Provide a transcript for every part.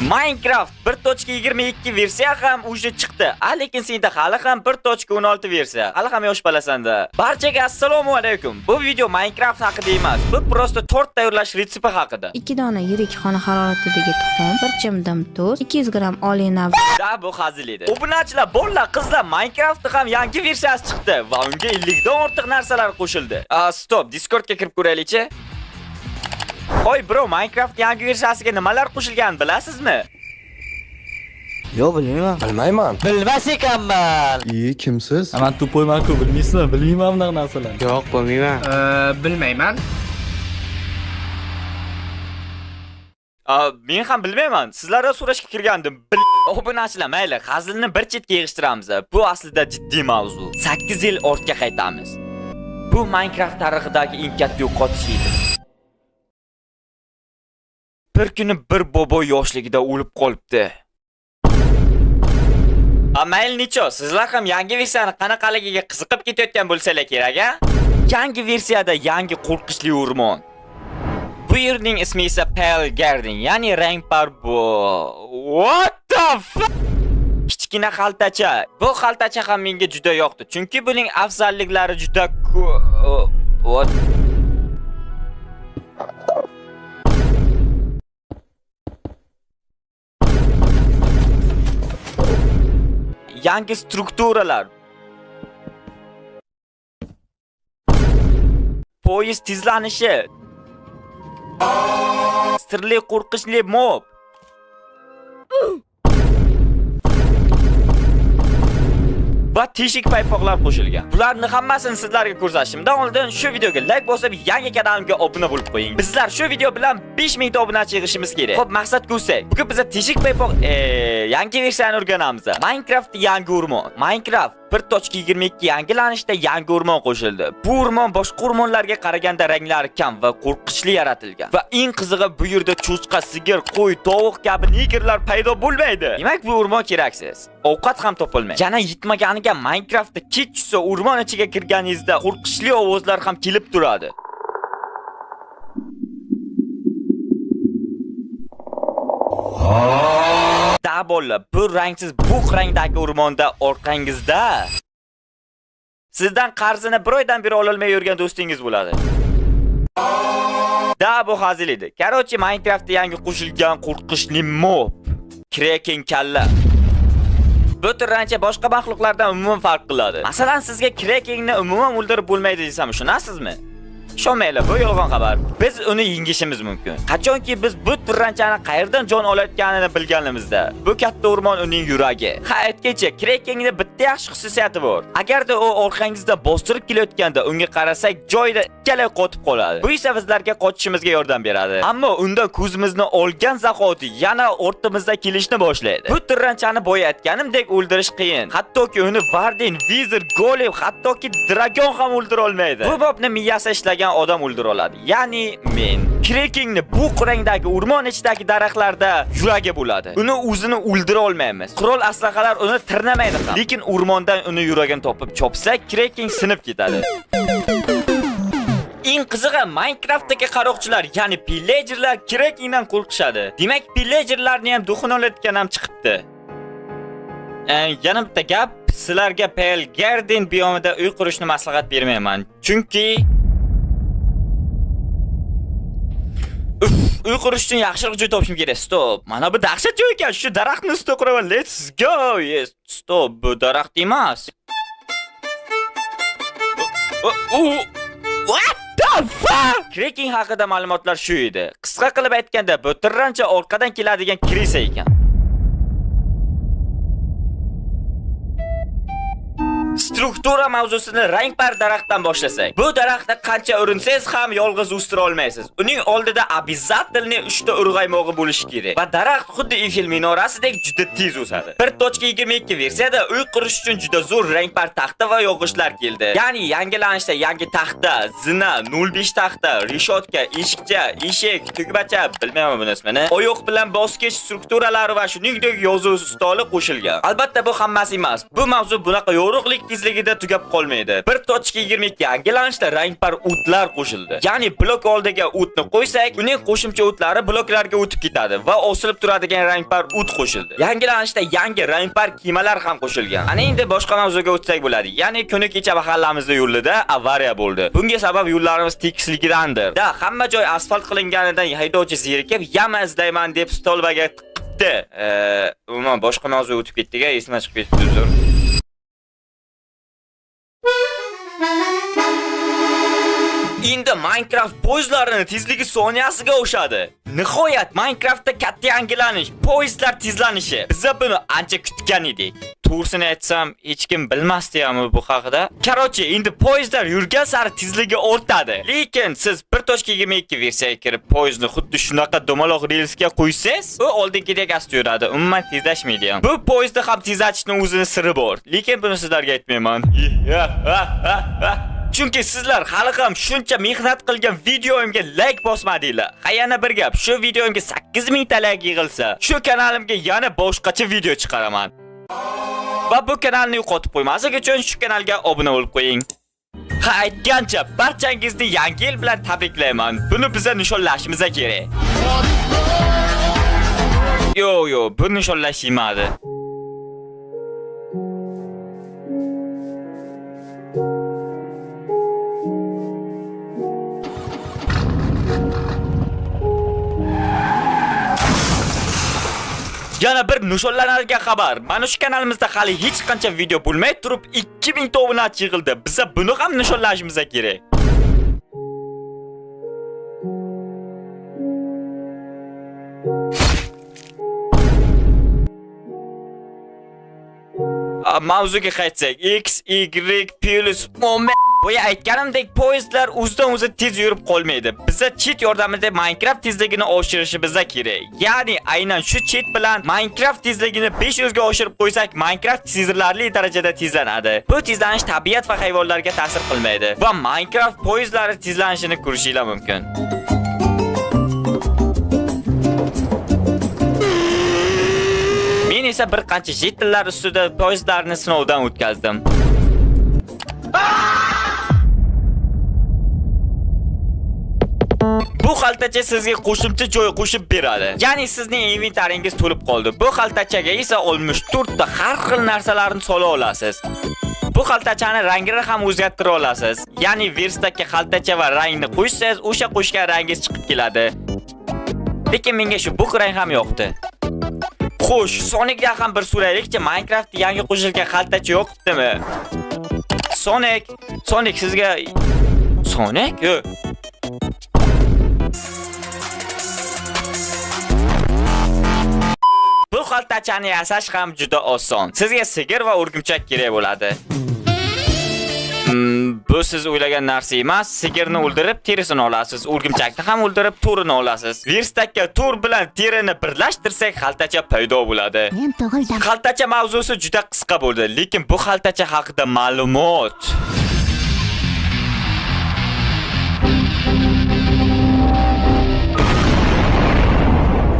Minecraft 1.22 versiya ham уже chiqdi. Lekin senda hali ham 1.16 versiya. Hali ham yosh bolasanda. Barchaga assalomu alaykum. Bu video Minecraft haqida emas. Bu prosta tort tayyorlash retsepti haqida. 2 dona yirik xona haroratidagi tuxum, 1 chimdim tuz, 200 gram oliy nav. Da bu hazil edi. Obunachilar, bolalar, qizlar, Minecraftda ham yangi versiyasi chiqdi va unga 50 dan ortiq narsalar qo'shildi. Stop, Discordga kirib ko'raylik-chi. Hoy bro, Minecraft yangi versiyasiga nimalar qo'shilgan bilasizmi? Yo'q, bilmayman. Bilmayman. Bilmas ekanman. Kimsiz? Men to'poyman-ku, bilmaysizmi? Bilmayman bunaqa narsalarni. Yo'q, bilmayman. Bilmayman. Men ham bilmayman. Sizlardan so'rashga kirgandim. Obunachilar, mayli, hazilni bir chetga yig'ishtiramiz. Bu aslida jiddiy mavzu. 8 yil ortga qaytamiz. Bu Minecraft tarixidagi eng katta yo'qotish edi. Bir kuni bir bobo yoshligida o'lib qolibdi. Mayli necho, sizlar ham yangi versiyani qanaqaligiga qiziqib ketayotgan bo'lsalar kerak, a? Yangi versiyada yangi qo'rqinchli o'rmon. Bu yerning ismi esa Pale Garden, ya'ni rangpar bu. What the fuck? Kichkina xaltacha. Bu xaltacha ham menga juda yoqdi, chunki buning afzalliklari juda ko'p. Yangi strukturalar. Poyezd tezlanishi. Sirli qo'rqinchli mob. Va teshik paypoqlar qo'shilgan. Bularni hammasini sizlarga ko'rsatishimdan oldin shu videoga like bosib, yangi kanalimga obuna bo'lib qo'ying. Bizlar shu video bilan 5000 ta obunachi yig'ishimiz kerak. Xo'p, maqsad ko'rsak, bugun biz teshik paypoq yangi versiyani o'rganamiz. Minecraft yangi o'rmon. Minecraft 1.22 yangilanishda yangi o'rmon qo'shildi. Bu o'rmon boshqa o'rmonlarga qaraganda ranglari kam va qo'rqinchli yaratilgan. Va eng qizig'i, bu yerda cho'chqa, sigir, qo'y, tovuq kabi nigerlar paydo bo'lmaydi. Demak, bu o'rmon keraksiz. Ovqat ham topilmaydi. Yana yetmaganiga Minecraftda kech tushsa o'rmon ichiga kirganingizda qo'rqinchli ovozlar ham kelib turadi. Da bolalar, bu rangsiz bug' rangdagi o'rmonda orqangizda sizdan qarzini bir oydan beri ololmay yurgan do'stingiz bo'ladi. Da bu hazil edi. Qarochi, Minecraftda yangi qo'shilgan qo'rqinchli mob, Kraken kalla. Bu turrancha boshqa maxluqlardan umuman farq qiladi. Masalan, sizga Krakenni umuman o'ldirib bo'lmaydi desam, tushunasizmi? Ishonmanglar, bu yolg'on xabar. Biz uni yengishimiz mumkin. Qachonki biz bu turranchani qayerdan jon olayotganini bilganimizda, bu katta o'rmon uning yuragi. Ha, aytgancha, Krakenning bitta yaxshi xususiyati bor. Agarda u orqangizda bostirib kelayotganda unga qarasak, joyida ikkalay qotib qoladi. Bu esa bizlarga qochishimizga yordam beradi. Ammo undan ko'zimizni olgan zahoti yana ortimizda kelishni boshlaydi. Bu turranchani boya aytganimdek o'ldirish qiyin. Hattoki uni Warden, Wizard, Golem, hattoki dragon ham o'ldira olmaydi. Bu bobni miyasi ishlagan odam o'ldira oladi. Ya'ni men. Krakenni bu rangdagi o'rmon ichidagi daraxtlarda yuragi bo'ladi. Uni o'zini o'ldira olmaymiz. Qurol aslahalar uni tirnamaydi ham. Lekin o'rmondan uni yuragini topib chopsak, Kraken sinib ketadi. Eng qizig'i, Minecraftdagi qaroqchilar, ya'ni pillagerlar Krakendan qo'rqishadi. Demak, pillagerlarni ham duxin olayotgan ham chiqibdi. Yana bitta gap, sizlarga Pale Garden biyomida uy qurishni maslahat bermayman. Chunki uy qurish uchun yaxshiroq joy topishim kerak. Stop. Mana bu dahshat joy ekan. Shu daraxtni ustida quraman. Let's go. Yes. Stop. Bu daraxt emas. What the fuck? Kraken haqida ma'lumotlar shu edi. Qisqa qilib aytganda, bu turrancha orqadan keladigan kirisa ekan. Struktura mavzusini rangpar daraxtdan boshlasak. Bu daraxtni qancha urinsangiz ham yolg'iz o'stira olmaysiz. Uning oldida обязательно 3 ta urg'aymog'i bo'lishi kerak. Va daraxt xuddi Eiffel minorasidek juda tez o'sadi. 1.22 versiyada uy qurish uchun juda zo'r rangpar taxta va yog'ochlar keldi. Ya'ni yangilanishda yangi taxta, zina, 05 taxta, reshotka, eshikcha, eshik, tugmacha, bilmayman buni ismini, oyoq bilan bosqich strukturalari va shuningdek yozuv stoli qo'shilgan. Albatta bu hammasi emas. Bu mavzu bunaqa yorug'lik tezligida tugab qolmaydi. 1.22 yangilanishda rangbar o'tlar qo'shildi. Ya'ni blok oldiga o'tni qo'ysak, uning qo'shimcha o'tlari bloklarga o'tib ketadi va osilib turadigan rangbar o't qo'shildi. Yangilanishda yangi rangbar kiyimlar ham qo'shilgan. Ana endi boshqa mavzuga o'tsak bo'ladi. Ya'ni kuni kecha mahallamizda yo'lida avariya bo'ldi. Bunga sabab yo'llarimiz tekisligidandir. Da hamma joy asfalt qilinganidan haydovchi zerikib, yama izlayman deb stolbaga tiqibdi. Umuman boshqa mavzuga o'tib ketdik-a, esimdan chiqib ketdi uzr. Endi Minecraft poyezdlarining tezligi soniyasiga o'xshadi. Nihoyat Minecraftda katta yangilanish, poyezdlar tezlanishi. Biz buni ancha kutgan edik. To'g'risini aytsam, hech kim bilmasdi-mi bu haqida? Qarochi, endi poyezdlar yurgan sari tezligi ortadi. Lekin siz 1.22 versiyaga kirib poyezdni xuddi shunaqa domaloq relsga qo'ysangiz, u oldingidek asta yuradi, umuman tezlashmaydi ham. Bu poyezdni ham tezlatishning o'zining siri bor. Lekin buni sizlarga aytmayman. Chunki sizlar hali ham shuncha mehnat qilgan videoimga like bosmadinglar. Ha yana bir gap, shu videoimga 8000 ta like yig'ilsa, shu kanalimga yana boshqacha video chiqaraman. Va bu kanalni yo'qotib qo'ymaslik uchun shu kanalga obuna bo'lib qo'ying. Ha aytgancha, barchangizni yangi yil bilan tabriklayman. Buni biza nishonlashimiz kerak. Yo'q, bu nishonlashimadi. Yana bir nishonlanadigan xabar. Mana shu kanalimizda hali hech qancha video bo'lmay turib 2000 ta obunachi yig'ildi. Biz buni ham nishonlashimiz kerak. Mavzuga qaytsak, X, Y plus Boya aytganimdek poyezdlar o'zidan-o'zi tez yurib qolmaydi. Biza chet yordamida Minecraft tezligini oshirishimiz kerak. Ya'ni aynan shu chet bilan Minecraft tezligini 500 ga oshirib qo'ysak, Minecraft sezilarli darajada tezlanadi. Bu tezlanish tabiat va hayvonlarga ta'sir qilmaydi va Minecraft poyezdlari tezlanishini ko'rishingiz mumkin. Men esa bir qancha chet tillar ustida poyezdlarni sinovdan o'tkazdim. Bu xaltacha sizga qo'shimcha joy qo'shib beradi. Ya'ni sizning inventaringiz to'lib qoldi. Bu xaltachaga esa 64 ta har xil narsalarni sola olasiz. Bu xaltachani rangini ham o'zgartira olasiz. Ya'ni versdagi xaltacha va rangni qo'ysangiz, o'sha qo'shgan rangingiz chiqib keladi. Lekin menga shu bu rang ham yoqdi. Xo'sh, Sonic'dan ham bir so'raylik-chi, Minecraftda yangi qo'shilgan xaltacha yo'qdimi? Sonic sizga Sonic? Bu xaltachani yasash ham juda oson. Sizga sigir va o'rgimchak kerak bo'ladi. Bu siz o'ylagan narsa emas. Sigirni o'ldirib terisini olasiz, o'rgimchakni ham o'ldirib to'rini olasiz. Verstakka to'r bilan terini birlashtirsak, xaltacha paydo bo'ladi. Xaltacha mavzusi juda qisqa bo'ldi, lekin bu xaltacha haqida ma'lumot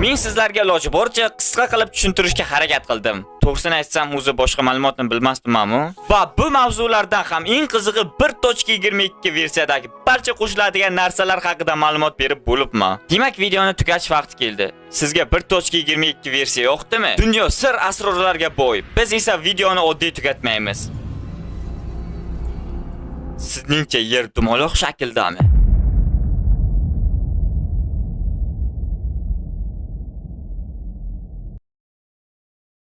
men sizlarga iloji boricha qisqa qilib tushuntirishga harakat qildim. To'g'risini aytsam, o'zi boshqa ma'lumotni bilmasdim-ku. Va bu mavzulardan ham eng qizig'i 1.22 versiyadagi barcha qo'shiladigan narsalar haqida ma'lumot berib bo'libman. Demak, videoni tugatish vaqti keldi. Sizga 1.22 versiya yoqdimi? Dunyo sir asrorlarga boy. Biz esa videoni oddiy tugatmaymiz. Sizningcha yer dumaloq shakldami?